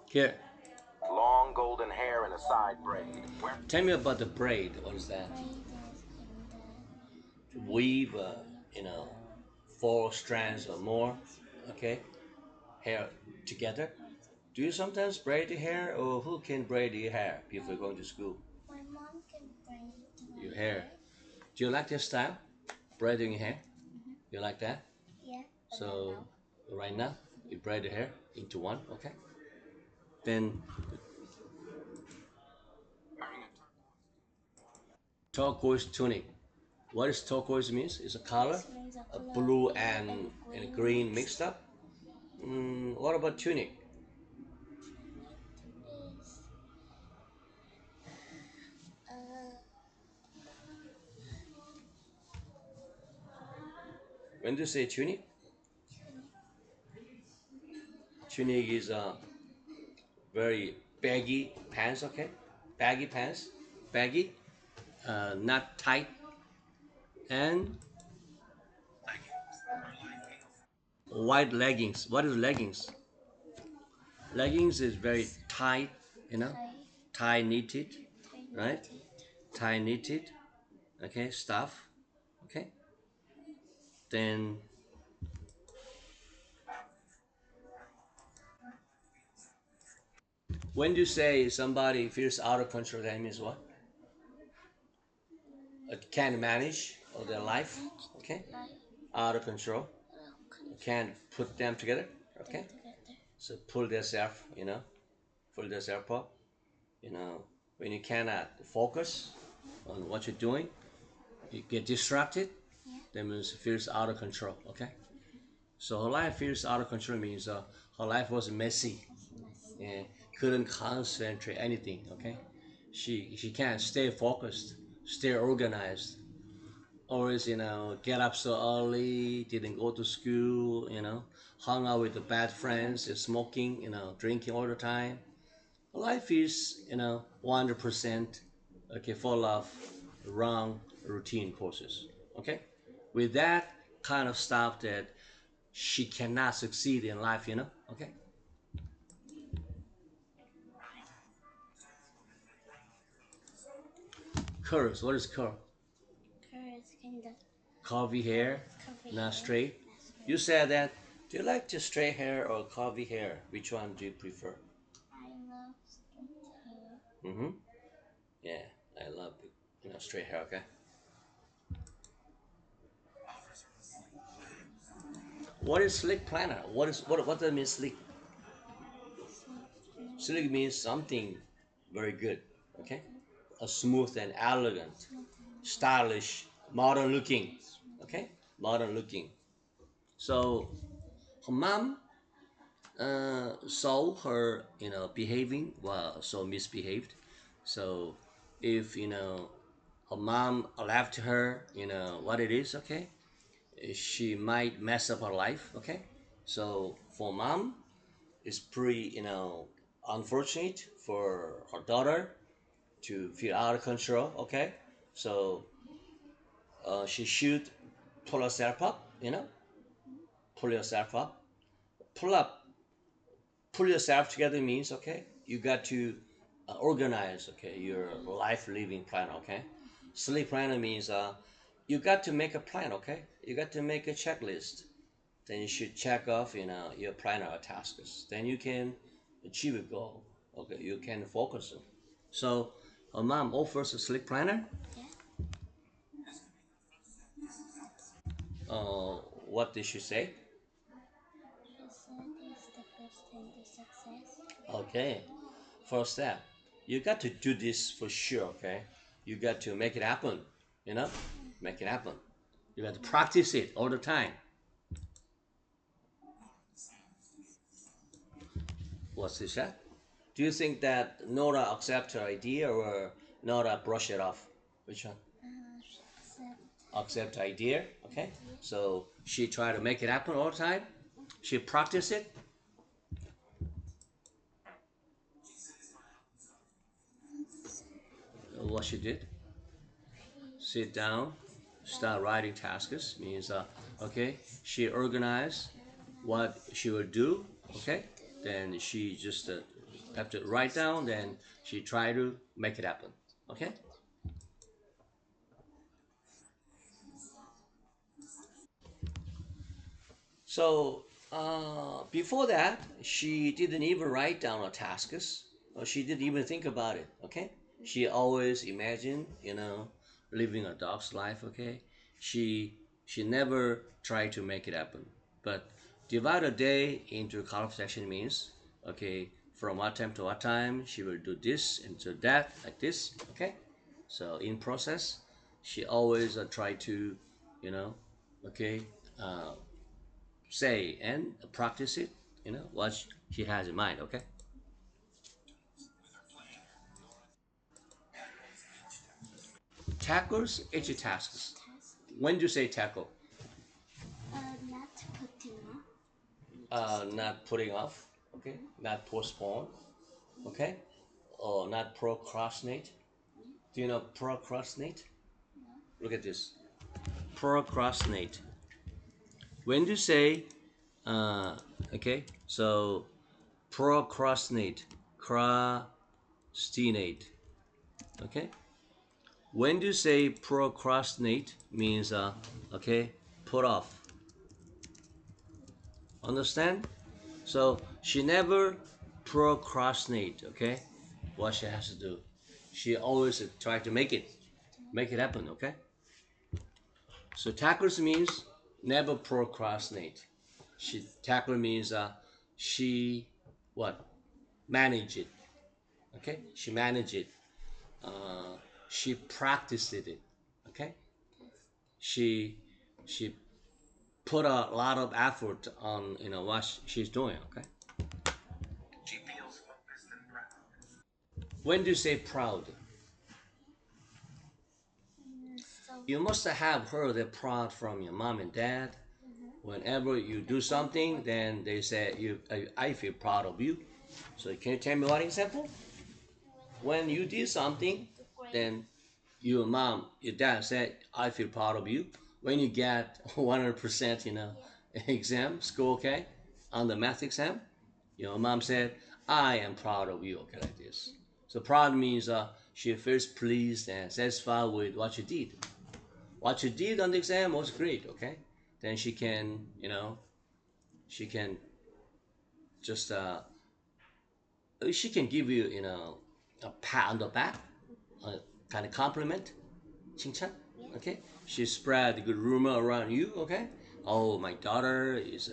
Here, Long golden hair in a side braid. tell me about the braid. What is that? Weave, you know, four strands or more, okay, hair together. Do you sometimes braid the hair, or who can braid your hair before going to school? My mom can braid Your my hair. hair. Do you like this style, braiding your hair? Mhm. You like that? Yeah. So right now you braid the hair into one, okay? Then turquoise tunic. What is turquoise means? It's a color, This means a a color blue blue and and green green mixed up. What about tunic? is uh When do you say tunic? Tunic is a very baggy pants, okay? Baggy pants, baggy, not tight, and white leggings. What is leggings? Leggings is very tight, you know, tie tie knitted, right? knitted. Tie knitted, okay, stuff, okay. Then when you say somebody feels out of control, that means what? Can't manage all their life, okay? Like Out of control, can't put them together, okay? together. So pull themselves, pull themselves up, you know. When you cannot focus on what you're doing, you get distracted. Yeah. That means it feels out of control, okay? So her life feels out of control means her life was messy and couldn't concentrate anything, okay? She can't stay focused, stay organized. Always, get up so early, didn't go to school, hung out with the bad friends, smoking, drinking all the time. Life is, 100%, okay, full of wrong routine courses, okay? With that kind of stuff that she cannot succeed in life, okay? Curls, what is curl? Curls kind of Curvy hair, cover not hair. straight. You said that. Do you like the straight hair or curvy hair? Which one do you prefer? I love straight hair. Mm-hmm. Yeah, I love straight hair. Okay. What is slick planner? What does it mean slick? Slick means something very good. Okay, a smooth and elegant, stylish, modern looking. Okay, modern looking. So her mom saw her, behaving well, so misbehaved. So if her mom left her, what it is, okay, she might mess up her life, okay. So for mom, it's pretty, unfortunate for her daughter to feel out of control, okay. So she should pull herself up, pull yourself up, pull up pull yourself together means, okay, you got to organize, okay, your life living plan, okay. Sleep planner means you got to make a plan, okay. You got to make a checklist. Then you should check off, your planner tasks. Then you can achieve a goal, okay. You can focus on. So her mom offers a sleep planner. Yeah. What did she say? She said it's the first thing to success. Okay, first step, you got to do this for sure, okay. You got to make it happen, you know make it happen. You got to practice it all the time. What's this at? Do you think that Nora accept her idea or Nora brush it off? Which one? She said Accept idea, okay. So she try to make it happen all the time. She practice it. What she did, sit down, start writing tasks means okay, she organized what she will do, okay. Then she just have to write down, then she try to make it happen. Okay. So before that, she didn't even write down her tasks, or she didn't even think about it. Okay, she always imagined, living a dog's life. Okay, she never tried to make it happen. But divide a day into column section means, okay, from what time to what time she will do this and do that like this. Okay, so in process, she always try to, you know, okay. Say and practice it, what she has in mind, okay? Tackles, each tasks. Task. When do you say tackle? Not putting up. Not putting off, okay? Not postpone, okay? Or not procrastinate. Do you know procrastinate? Look at this. Procrastinate. When do you say, okay, so procrastinate, procrastinate, okay? When you say procrastinate means okay, put off. Understand? So she never procrastinate, okay? What she has to do. She always try to make it happen, okay? So tackles means never procrastinate. She tackle means she what? Manage it. Okay? She manage it. She practiced it. Okay? She she put a lot of effort on what she's doing. Okay. She feels focused and proud. When do you say proud? So You must have heard that proud from your mom and dad. Whenever you do something, then they say I feel proud of you. So can you tell me one example? When you did something, then your mom, your dad said I feel proud of you. When you get 100%, exam score, okay, on the math exam, your mom said, I am proud of you, okay, like this. So proud means she feels pleased and satisfied with what you did. What you did on the exam was great, okay? Then she can just, she can give you, a pat on the back, a kind of compliment, 칭찬, okay? She spread good rumor around you, okay? Oh, my daughter is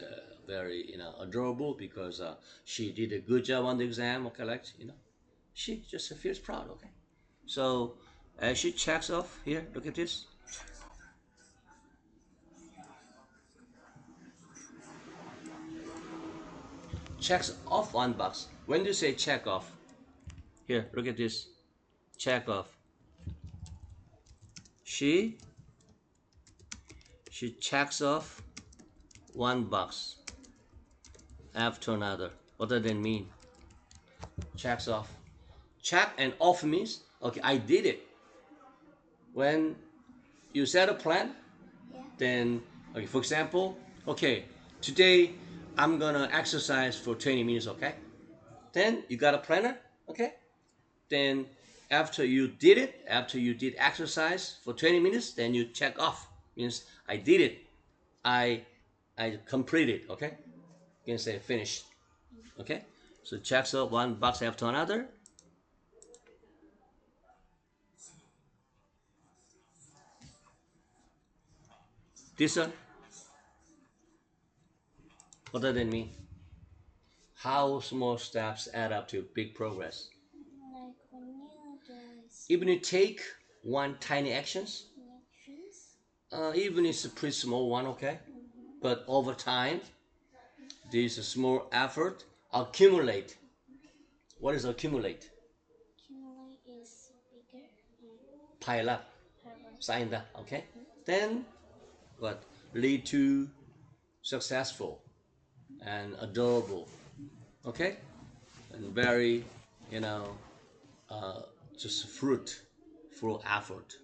very, adorable because she did a good job on the exam, okay, like, she just feels proud, okay? So as she checks off here, look at this. Checks off one box. When do you say check off? Here, look at this. Check off. She she checks off one box after another. What does that mean? Checks off. Check and off means okay, I did it. When you set a plan, yeah. then okay, for example, okay, today I'm gonna exercise for 20 minutes, okay? Then you got a planner, okay? Then after you did exercise for 20 minutes, then you check off. Means I did it. I I completed, okay? You can say finished. Okay? So checks off one box after another. This one, what does that mean? How small steps add up to big progress. Like when you do Even you take one tiny actions, actions. even it's a pretty small one, okay? But over time, this small effort accumulate. What is accumulate? Accumulate is bigger. Pile up, Power. sign that, okay? Then what? Lead to successful and adorable, okay? And very, you know, uh, just fruit, full effort.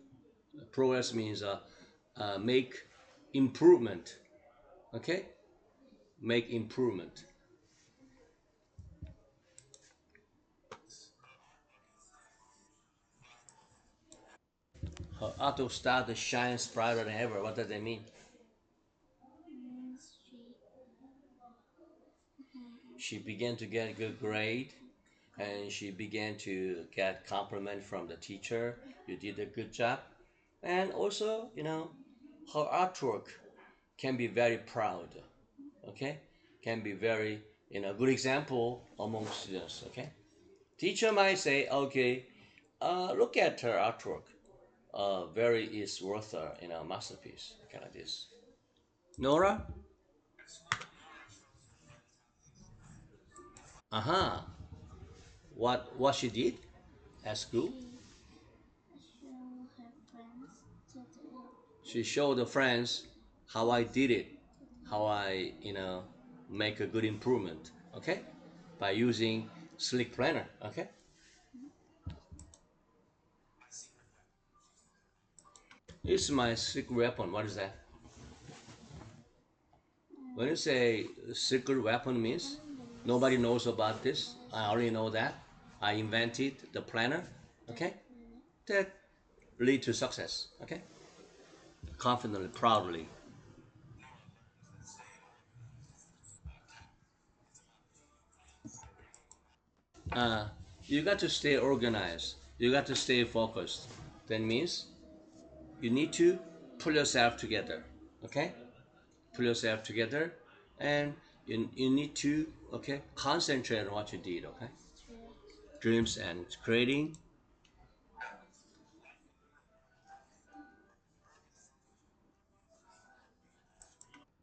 Progress means make improvement, okay? Make improvement. Her artwork started to shine brighter than ever. What does that mean? means She began to get a good grade, and she began to get compliment from the teacher. You did a good job, and also, her artwork can be very proud. Okay, can be very, good example among students. Okay, teacher might say, okay, look at her artwork. Very is worth a masterpiece. Kind of this. Nora. Uh huh. What she did at school? she show her friends to do She showed the friends how I did it, how I make a good improvement. Okay, by using Slick Planner. Okay, it's my secret weapon. What is that? When you say secret weapon means nobody knows about this. I only know that. I invented the planner. Okay, that lead to success. Okay, confidently, proudly. Uh, you got to stay organized. You got to stay focused. That means you need to pull yourself together. Okay, pull yourself together, and you need to concentrate on what you did. Okay, dreams and creating.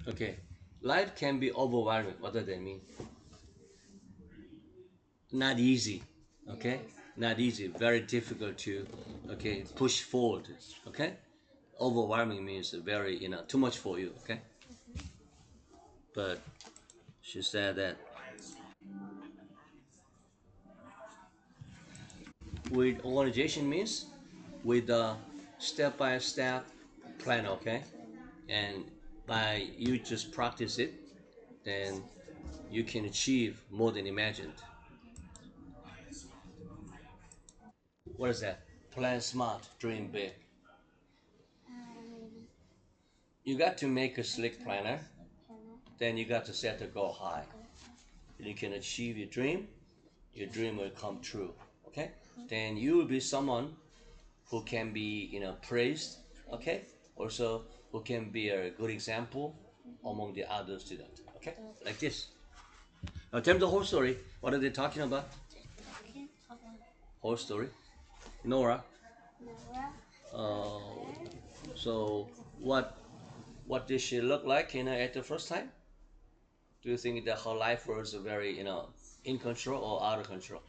Okay, life can be overwhelming. What does that mean? Not easy. Okay, not easy. Very difficult to push forward. Okay, overwhelming means very too much for you. Okay, but she said that with organization means with a step by step plan. Okay, and by you just practice it, then you can achieve more than imagined. What is that? Plan smart, dream big. um, You got to make a slick planner, then you got to set the goal high. You can achieve your dream will come true. Okay? Then you will be someone who can be, praised, okay? Also who can be a good example among the other students. Okay? Like this. Now tell me the whole story. What are they talking about? talking about Whole story. Nora. Nora. Uh, so what did she look like, at the first time? Do you think that her life was very, in control or out of control?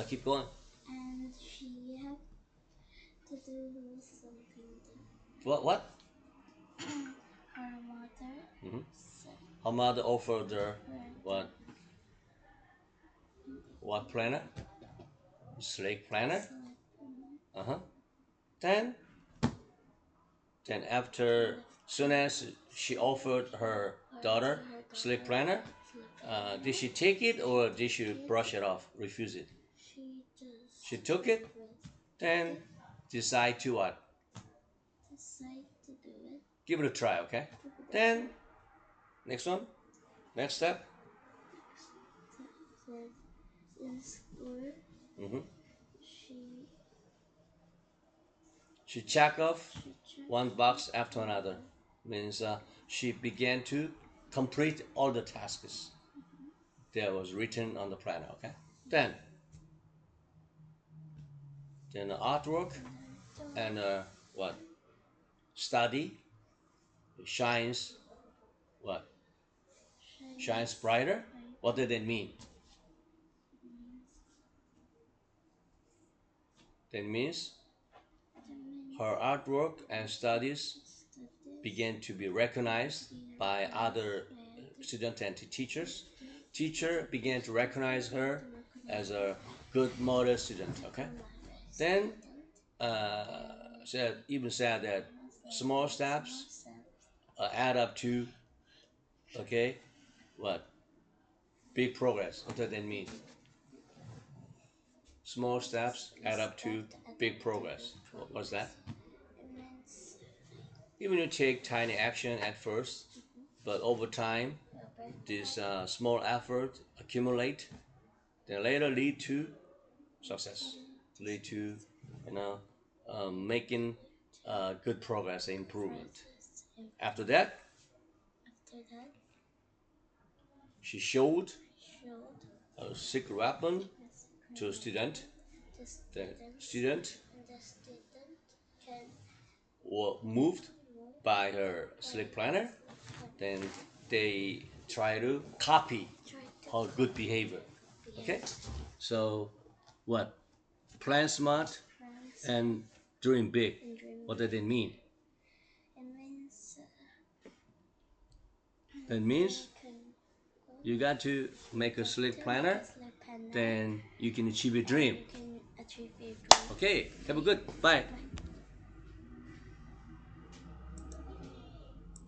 Keep going. And she had to do something What? that her mother Hmm. said Her mother offered her her what? What planner? Slate planner. Uh huh. Then, then after, soon as she offered her daughter slate planner, did she take it or did she brush it off, refuse it? she just She took it. Then decide to what? decide to do it. Give it a try, okay? Then next one, next step. Said in school Hmm. she She checked off she checked one box after another. Means she began to complete all the tasks that was written on the planner. Okay. Then, then artwork and what study shines what shines brighter. What did it mean? That means her artwork and studies began to be recognized by other students and teachers. Teacher began to recognize her as a good model student. Okay. Then said that small steps add up to okay what big progress. What does that mean? small steps add up to big progress. What's that? It means Even you take tiny action at first, but over time, this small effort accumulate, then later lead to success, lead to you know making good progress and improvement. After that, after that she showed showed a secret weapon as to a student. the The students student and the student can was moved move by her sleep planner. like Then they try to copy try to her good behavior. behave Okay, so what? Plan smart friends and dream big. and dream What does it mean? it means That means can you got to make a sleep to planner, make a sleep planner then you can achieve your and dream. you can achieve your dream. Okay, have a good bye.